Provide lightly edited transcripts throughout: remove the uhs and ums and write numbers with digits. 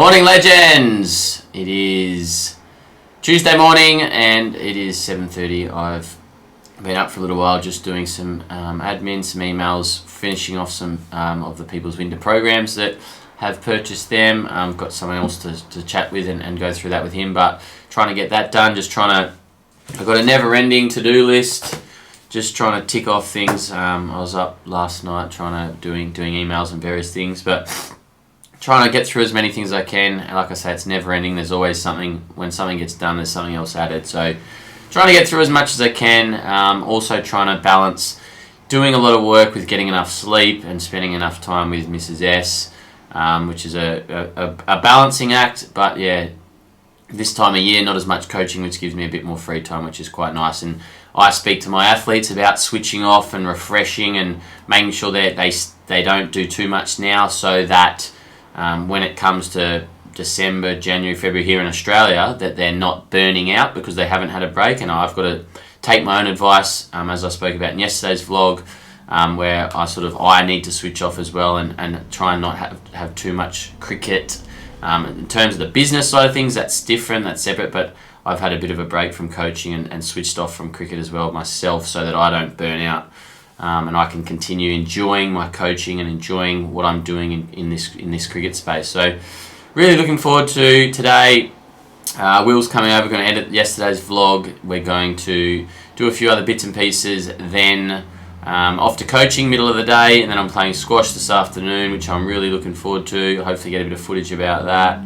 Morning, legends! It is Tuesday morning and it is 7:30. I've been up for a little while just doing some admin, some emails, finishing off some of the People's Winter programs that have purchased them. I've got someone else to chat with and go through that with him, but trying to get that done, I've got a never-ending to-do list, just trying to tick off things. I was up last night doing emails and various things, but trying to get through as many things as I can. And like I say, it's never ending. There's always something. When something gets done, there's something else added. So trying to get through as much as I can. Also trying to balance doing a lot of work with getting enough sleep and spending enough time with Mrs. S, which is a balancing act. But yeah, this time of year, not as much coaching, which gives me a bit more free time, which is quite nice. And I speak to my athletes about switching off and refreshing and making sure that they don't do too much now, so that when it comes to December, January, February here in Australia, that they're not burning out because they haven't had a break. And I've got to take my own advice, as I spoke about in yesterday's vlog, where I need to switch off as well and try and not have too much cricket. In terms of the business side of things, that's different, that's separate, but I've had a bit of a break from coaching and switched off from cricket as well myself, so that I don't burn out. And I can continue enjoying my coaching and enjoying what I'm doing in this cricket space. So really looking forward to today. Will's coming over, going to edit yesterday's vlog. We're going to do a few other bits and pieces, then off to coaching middle of the day, and then I'm playing squash this afternoon, which I'm really looking forward to. Hopefully get a bit of footage about that.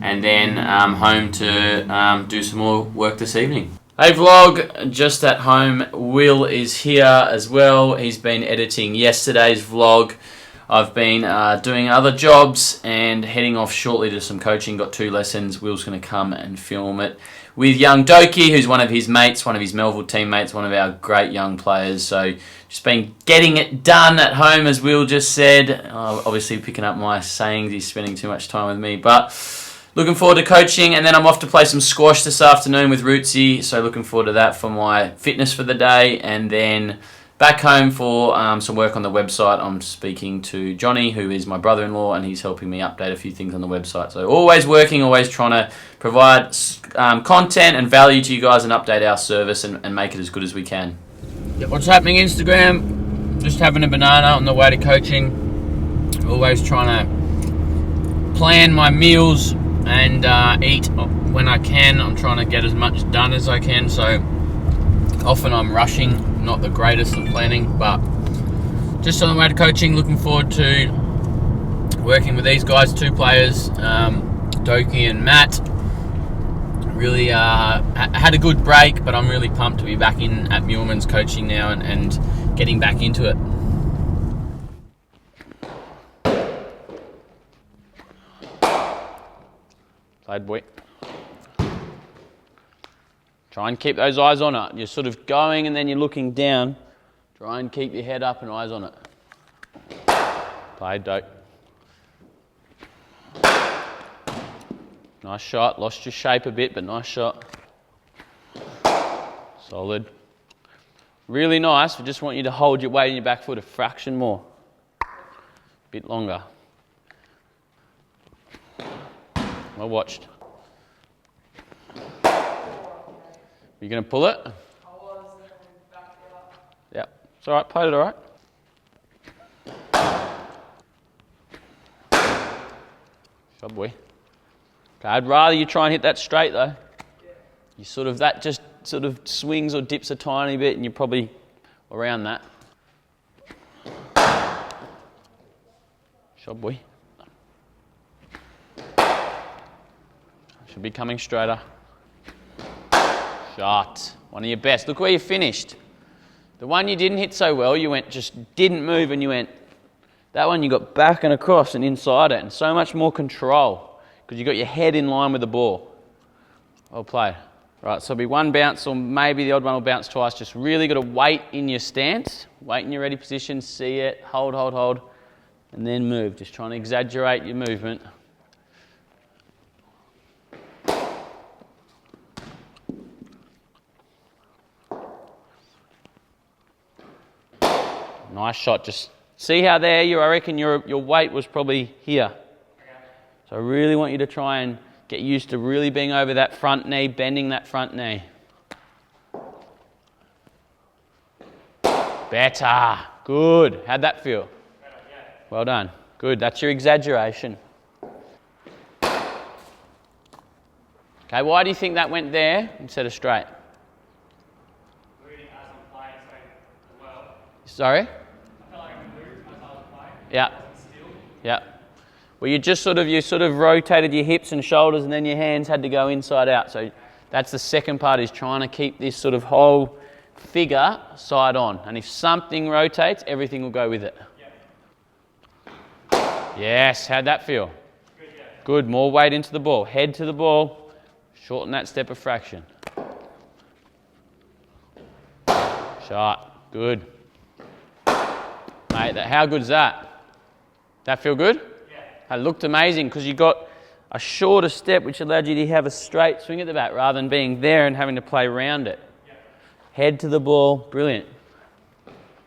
And then home to do some more work this evening. Hey vlog, just at home. Will is here as well. He's been editing yesterday's vlog. I've been doing other jobs and heading off shortly to some coaching. Got 2 lessons. Will's going to come and film it with young Doki, who's one of his mates, one of his Melville teammates, one of our great young players. So just been getting it done at home, as Will just said. Obviously picking up my sayings. He's spending too much time with me, but looking forward to coaching, and then I'm off to play some squash this afternoon with Rootsy, so looking forward to that for my fitness for the day, and then back home for some work on the website. I'm speaking to Johnny, who is my brother-in-law, and he's helping me update a few things on the website. So always working, always trying to provide content and value to you guys and update our service and make it as good as we can. What's happening, Instagram? Just having a banana on the way to coaching. Always trying to plan my meals and eat when I can. I'm trying to get as much done as I can, so often I'm rushing, not the greatest of planning, but just on the way to coaching. Looking forward to working with these guys, 2 players, Doki and Matt. Really had a good break, but I'm really pumped to be back in at Muleman's coaching now and getting back into it. Played, boy. Try and keep those eyes on it. You're sort of going and then you're looking down. Try and keep your head up and eyes on it. Played, dope. Nice shot. Lost your shape a bit, but nice shot. Solid. Really nice. We just want you to hold your weight in your back foot a fraction more. Bit longer. Well watched. You going to pull it? Yeah. It's all right. Played it all right. Good boy. Okay, I'd rather you try and hit that straight though. You that just sort of swings or dips a tiny bit and you're probably around that. Shot, boy. Should be coming straighter. Shot. One of your best. Look where you finished. The one you didn't hit so well, you didn't move and you went. That one you got back and across and inside it, and so much more control because you got your head in line with the ball. Well played. Right, so it'll be 1 bounce, or maybe the odd one will bounce twice. Just really got to wait in your stance, wait in your ready position, see it, hold, and then move. Just trying to exaggerate your movement. Nice shot. Just see how there I reckon your weight was probably here. So I really want you to try and get used to really being over that front knee, bending that front knee. Better. Good. How'd that feel? Well done. Good. That's your exaggeration. Okay, why do you think that went there instead of straight? Sorry? I felt like I moved as I was playing. Yeah. Yeah. Well, you sort of rotated your hips and shoulders, and then your hands had to go inside out. So that's the second part, is trying to keep this sort of whole figure side on. And if something rotates, everything will go with it. Yes. How'd that feel? Good. Yeah. Good. More weight into the ball. Head to the ball. Shorten that step a fraction. Shot. Good. Mate, how good's that? That feel good? Yeah. It looked amazing because you got a shorter step which allowed you to have a straight swing at the bat rather than being there and having to play around it. Yeah. Head to the ball. Brilliant.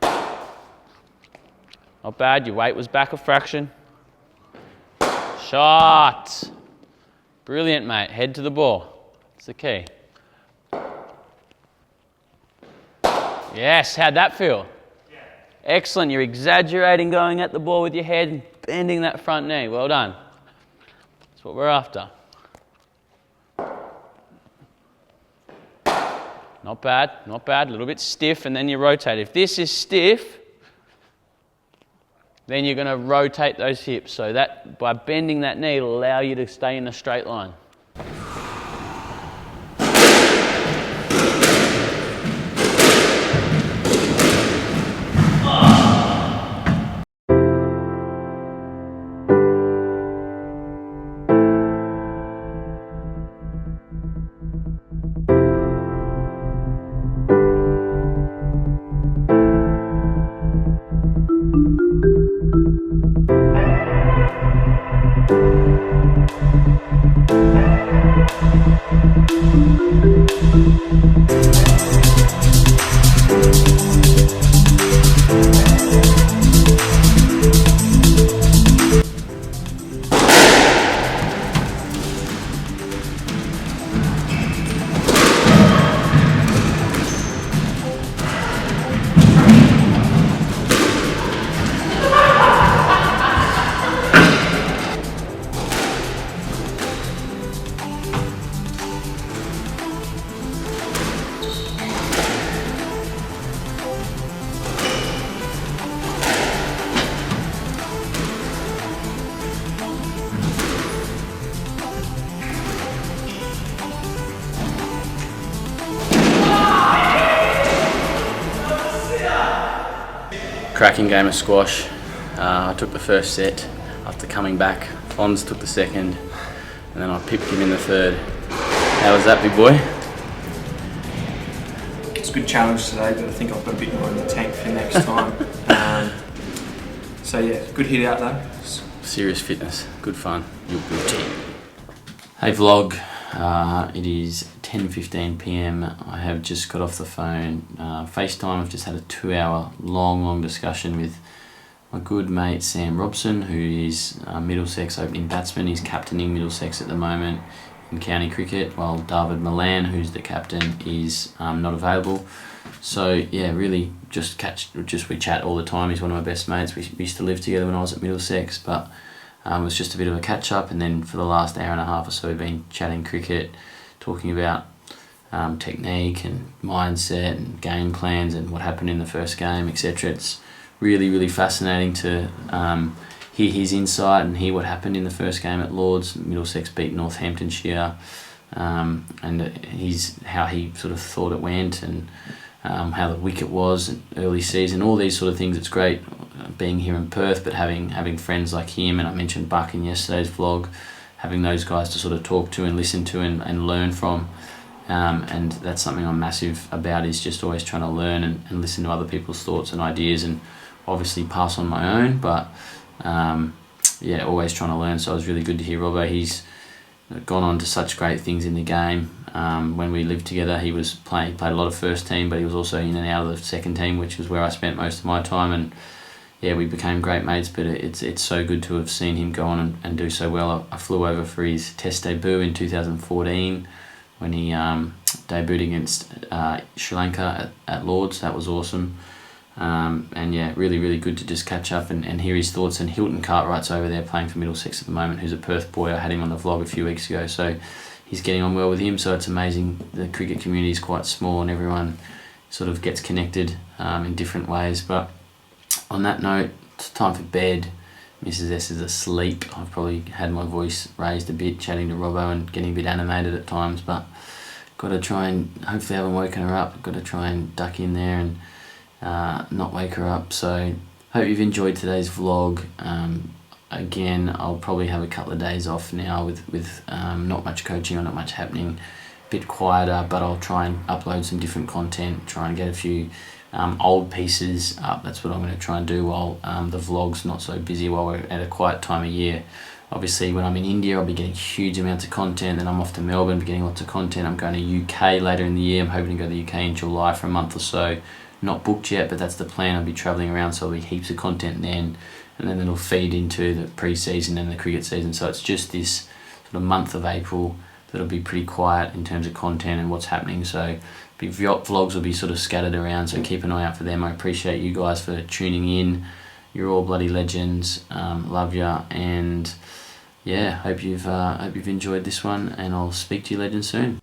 Not bad. Your weight was back a fraction. Shot. Brilliant, mate. Head to the ball. That's the key. Yes. How'd that feel? Yeah. Excellent. You're exaggerating going at the ball with your head and bending that front knee. Well done. That's what we're after. Not bad. Not bad. A little bit stiff, and then you rotate. If this is stiff, then you're going to rotate those hips. So that by bending that knee, it'll allow you to stay in a straight line. Cracking game of squash. I took the first set after coming back. Fons took the second, and then I pipped him in the third. How was that, big boy? It's a good challenge today, but I think I've got a bit more in the tank for next time. So yeah, good hit out though. Serious fitness, good fun. Your routine. Hey vlog, it is 10:15 PM. I have just got off the phone, FaceTime. I've just had a 2-hour long discussion with my good mate Sam Robson, who is Middlesex opening batsman. He's captaining Middlesex at the moment in county cricket, while David Milan, who's the captain, is not available. So yeah, really we chat all the time. He's one of my best mates. We used to live together when I was at Middlesex, but it was just a bit of a catch up, and then for the last hour and a half or so we've been chatting cricket, talking about technique and mindset and game plans and what happened in the first game, etc. It's really fascinating to hear his insight and hear what happened in the first game at Lords. Middlesex beat Northamptonshire, and how he sort of thought it went, and how the wicket was and early season, all these sort of things. It's great being here in Perth, but having friends like him, and I mentioned Buck in yesterday's vlog, having those guys to sort of talk to and listen to and learn from. And that's something I'm massive about, is just always trying to learn and listen to other people's thoughts and ideas, and obviously pass on my own, but yeah, always trying to learn. So it was really good to hear Robbo. He's gone on to such great things in the game. When we lived together, he played a lot of first team, but he was also in and out of the second team, which was where I spent most of my time. And yeah, we became great mates. But it's so good to have seen him go on and do so well. I flew over for his Test debut in 2014 when he debuted against Sri Lanka at Lords. That was awesome. And yeah, really, really good to just catch up and hear his thoughts. And Hilton Cartwright's over there playing for Middlesex at the moment, who's a Perth boy. I had him on the vlog a few weeks ago, so he's getting on well with him. So it's amazing. The cricket community is quite small and everyone sort of gets connected in different ways. But on that note, it's time for bed. Mrs. S is asleep. I've probably had my voice raised a bit chatting to Robbo and getting a bit animated at times, but got to try and, hopefully I haven't woken her up. Got to try and duck in there and not wake her up. So hope you've enjoyed today's vlog. Again, I'll probably have a couple of days off now with not much coaching or not much happening, a bit quieter, but I'll try and upload some different content, try and get a few old pieces up. That's what I'm going to try and do while the vlog's not so busy, while we're at a quiet time of year. Obviously when I'm in India I'll be getting huge amounts of content, then I'm off to Melbourne, getting lots of content. I'm going to UK later in the year. I'm hoping to go to the UK in July for a month or so. Not booked yet, but that's the plan. I'll be travelling around, so there'll be heaps of content then, and then it'll feed into the pre-season and the cricket season. So it's just this sort of month of April that'll be pretty quiet in terms of content and what's happening. So vlogs will be sort of scattered around, so keep an eye out for them. I appreciate you guys for tuning in. You're all bloody legends. Love ya, and yeah, hope you've enjoyed this one, and I'll speak to you legends soon.